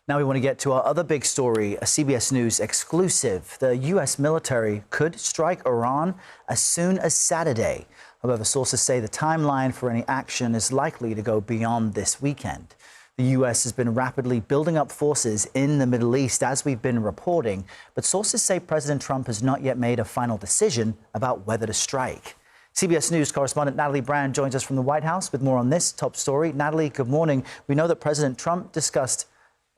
Now we want to get to our other big story, a CBS News exclusive. The U.S. military could strike Iran as soon as Saturday. However, sources say the timeline for any action is likely to go beyond this weekend. The U.S. has been rapidly building up forces in the Middle East, as we've been reporting, but sources say President Trump has not yet made a final decision about whether to strike. CBS News correspondent Natalie Brand joins us from the White House with more on this top story. Natalie, good morning. We know that President Trump discussed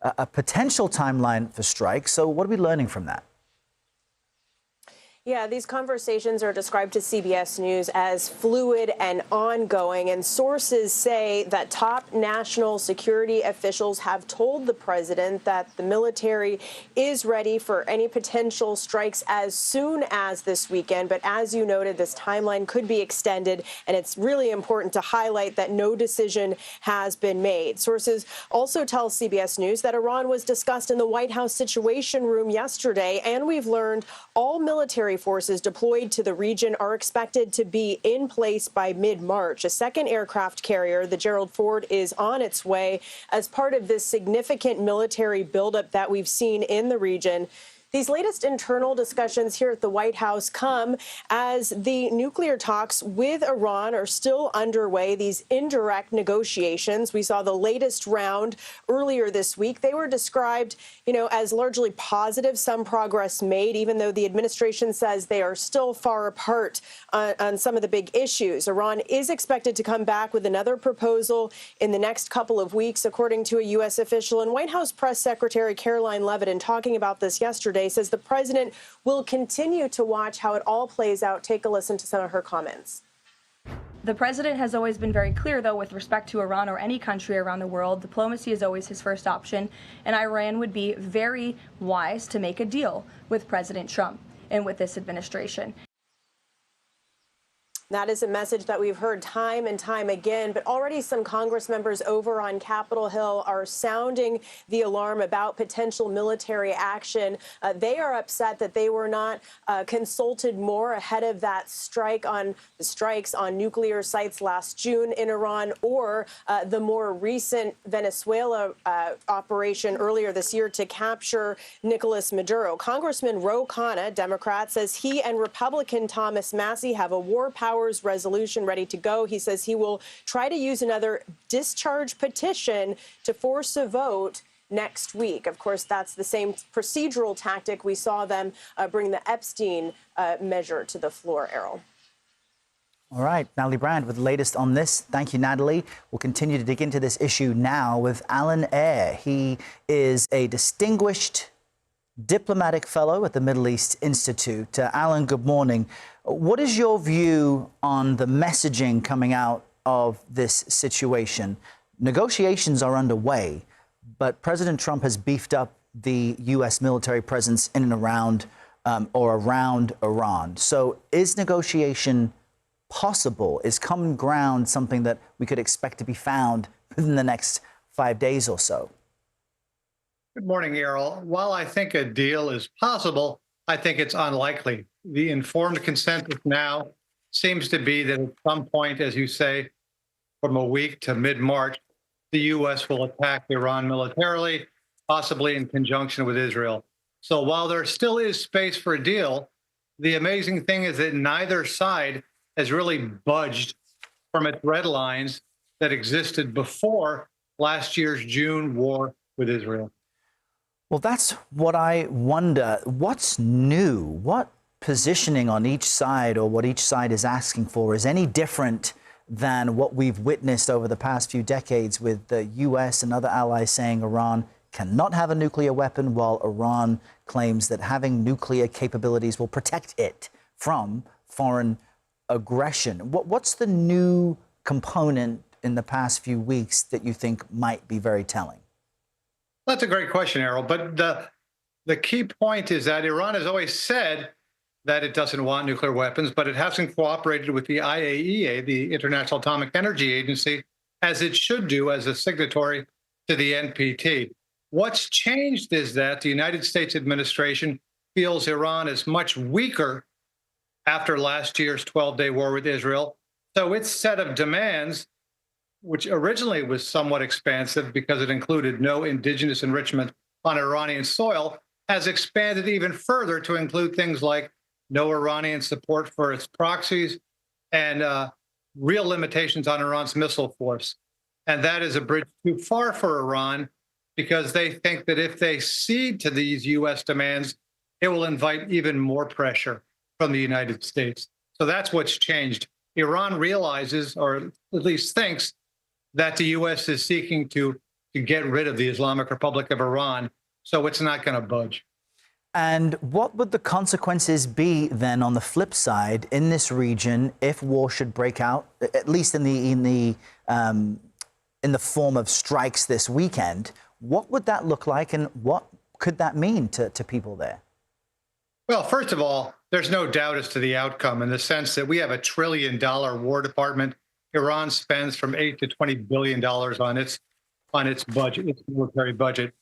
a potential timeline for strikes. So what are we learning from that? Yeah, these conversations are described to CBS News as fluid and ongoing, and sources say that top national security officials have told the president that the military is ready for any potential strikes as soon as this weekend. But as you noted, this timeline could be extended, and it's really important to highlight that no decision has been made. Sources also tell CBS News that Iran was discussed in the White House Situation Room yesterday, and we've learned all military forces deployed to the region are expected to be in place by mid-March. A second aircraft carrier, the Gerald Ford, is on its way as part of this significant military buildup that we've seen in the region. These latest internal discussions here at the White House come as the nuclear talks with Iran are still underway, these indirect negotiations. We saw the latest round earlier this week. They were described, as largely positive, some progress made, even though the administration says they are still far apart on some of the big issues. Iran is expected to come back with another proposal in the next couple of weeks, according to a U.S. official. And White House Press Secretary Caroline Levitin, talking about this yesterday, says the president will continue to watch how it all plays out. Take a listen to some of her comments. The president has always been very clear, though, with respect to Iran or any country around the world. Diplomacy is always his first option, and Iran would be very wise to make a deal with President Trump and with this administration. That is a message that we've heard time and time again, but already some Congress members over on Capitol Hill are sounding the alarm about potential military action. They are upset that they were not consulted more ahead of that strikes on nuclear sites last June in Iran, or the more recent Venezuela operation earlier this year to capture Nicolas Maduro. Congressman Ro Khanna, Democrat, says he and Republican Thomas Massie have a war powers resolution ready to go. He says he will try to use another discharge petition to force a vote next week. Of course, that's the same procedural tactic we saw them bring the Epstein measure to the floor, Errol. All right, Natalie Brand with the latest on this. Thank you, Natalie. We'll continue to dig into this issue now with Alan Ayre. He is a distinguished diplomatic fellow at the Middle East Institute. Alan, good morning. What is your view on the messaging coming out of this situation? Negotiations are underway, but President Trump has beefed up the U.S. military presence in and around around Iran. So is negotiation possible? Is common ground something that we could expect to be found within the next 5 days or so? Good morning, Errol. While I think a deal is possible, I think it's unlikely. The informed consensus now seems to be that at some point, as you say, from a week to mid-March, the U.S. will attack Iran militarily, possibly in conjunction with Israel. So while there still is space for a deal, the amazing thing is that neither side has really budged from its red lines that existed before last year's June war with Israel. Well, that's what I wonder. What's new? What positioning on each side, or what each side is asking for, is any different than what we've witnessed over the past few decades, with the U.S. and other allies saying Iran cannot have a nuclear weapon, while Iran claims that having nuclear capabilities will protect it from foreign aggression? What's the new component in the past few weeks that you think might be very telling? That's a great question, Errol. But the key point is that Iran has always said that it doesn't want nuclear weapons, but it hasn't cooperated with the IAEA, the International Atomic Energy Agency, as it should do as a signatory to the NPT. What's changed is that the United States administration feels Iran is much weaker after last year's 12-day war with Israel. So its set of demands, which originally was somewhat expansive because it included no indigenous enrichment on Iranian soil has expanded even further to include things like no Iranian support for its proxies and real limitations on Iran's missile force. And that is a bridge too far for Iran because they think that if they cede to these U.S. demands, it will invite even more pressure from the United States. So that's what's changed. Iran realizes, or at least thinks, that the U.S. is seeking to get rid of the Islamic Republic of Iran, so it's not going to budge. And what would the consequences be then on the flip side in this region if war should break out, at least in the form of strikes this weekend? What would that look like, and what could that mean to people there? Well, first of all, there's no doubt as to the outcome in the sense that we have $1 trillion War Department. Iran spends from $8 to $20 billion on its budget, its military budget.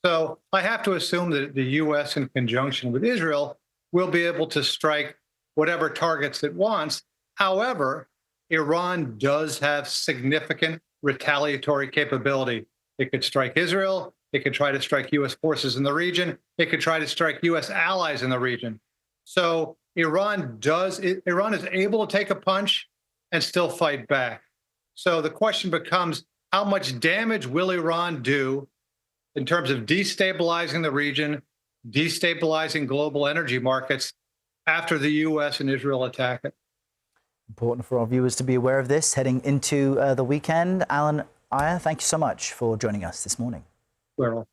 So I have to assume that the U.S., in conjunction with Israel, will be able to strike whatever targets it wants. However, Iran does have significant retaliatory capability. It could strike Israel. It could try to strike U.S. forces in the region. It could try to strike U.S. allies in the region. So Iran is able to take a punch and still fight back. So the question becomes, how much damage will Iran do in terms of destabilizing the region, destabilizing global energy markets after the U.S. and Israel attack it? Important for our viewers to be aware of this heading into the weekend. Alan Ayer, thank you so much for joining us this morning. Well.